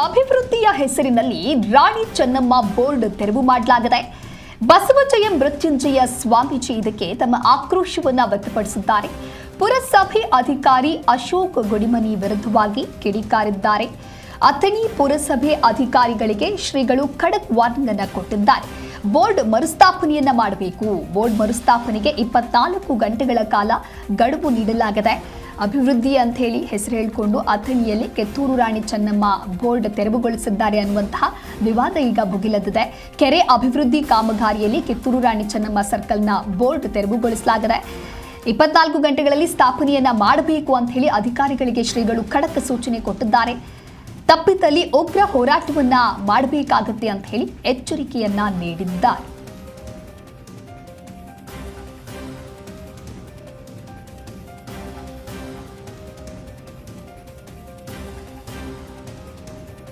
ಅಭಿವೃದ್ಧಿಯ ಹೆಸರಿನಲ್ಲಿ ರಾಣಿ ಚೆನ್ನಮ್ಮ ಬೋರ್ಡ್ ತೆರವು ಮಾಡಲಾಗಿದೆ. ಬಸವಜಯ ಮೃತ್ಯುಂಜಯ ಸ್ವಾಮೀಜಿ ಇದಕ್ಕೆ ತಮ್ಮ ಆಕ್ರೋಶವನ್ನು ವ್ಯಕ್ತಪಡಿಸಿದ್ದಾರೆ. ಪುರಸಭೆ ಅಧಿಕಾರಿ ಅಶೋಕ್ ಗುಡಿಮನಿ ವಿರುದ್ಧವಾಗಿ ಕಿಡಿಕಾರಿದ್ದಾರೆ. ಅಥಣಿ ಪುರಸಭೆ ಅಧಿಕಾರಿಗಳಿಗೆ ಶ್ರೀಗಳು ಖಡಕ್ ವಾರ್ನಿಂಗ್ ಅನ್ನು ಕೊಟ್ಟಿದ್ದಾರೆ. ಬೋರ್ಡ್ ಮರುಸ್ಥಾಪನೆಯನ್ನ ಮಾಡಬೇಕು. ಬೋರ್ಡ್ ಮರುಸ್ಥಾಪನೆಗೆ 24 ಗಂಟೆಗಳ ಕಾಲ ಗಡುವು ನೀಡಲಾಗಿದೆ. ಅಭಿವೃದ್ಧಿ ಅಂತ ಹೇಳಿ ಹೆಸರು ಹೇಳಿಕೊಂಡು ಅಥಣಿಯಲ್ಲಿ ಕಿತ್ತೂರು ರಾಣಿ ಚೆನ್ನಮ್ಮ ಬೋರ್ಡ್ ತೆರವುಗೊಳಿಸಿದ್ದಾರೆ ಅನ್ನುವಂತಹ ವಿವಾದ ಈಗ ಭುಗಿಲೆದ್ದಿದೆ. ಕೆರೆ ಅಭಿವೃದ್ಧಿ ಕಾಮಗಾರಿಯಲ್ಲಿ ಕಿತ್ತೂರು ರಾಣಿ ಚೆನ್ನಮ್ಮ ಸರ್ಕಲ್ನ ಬೋರ್ಡ್ ತೆರವುಗೊಳಿಸಲಾಗಿದೆ. 24 ಗಂಟೆಗಳಲ್ಲಿ ಸ್ಥಾಪನೆಯನ್ನ ಮಾಡಬೇಕು ಅಂತ ಹೇಳಿ ಅಧಿಕಾರಿಗಳಿಗೆ ಶ್ರೀಗಳು ಖಡಕ್ ಸೂಚನೆ ಕೊಟ್ಟಿದ್ದಾರೆ. ತಪ್ಪಿದಲ್ಲಿ ಉಗ್ರ ಹೋರಾಟವನ್ನ ಮಾಡಬೇಕಾಗುತ್ತೆ ಅಂತ ಹೇಳಿ ಎಚ್ಚರಿಕೆಯನ್ನ ನೀಡಿದ್ದಾರೆ.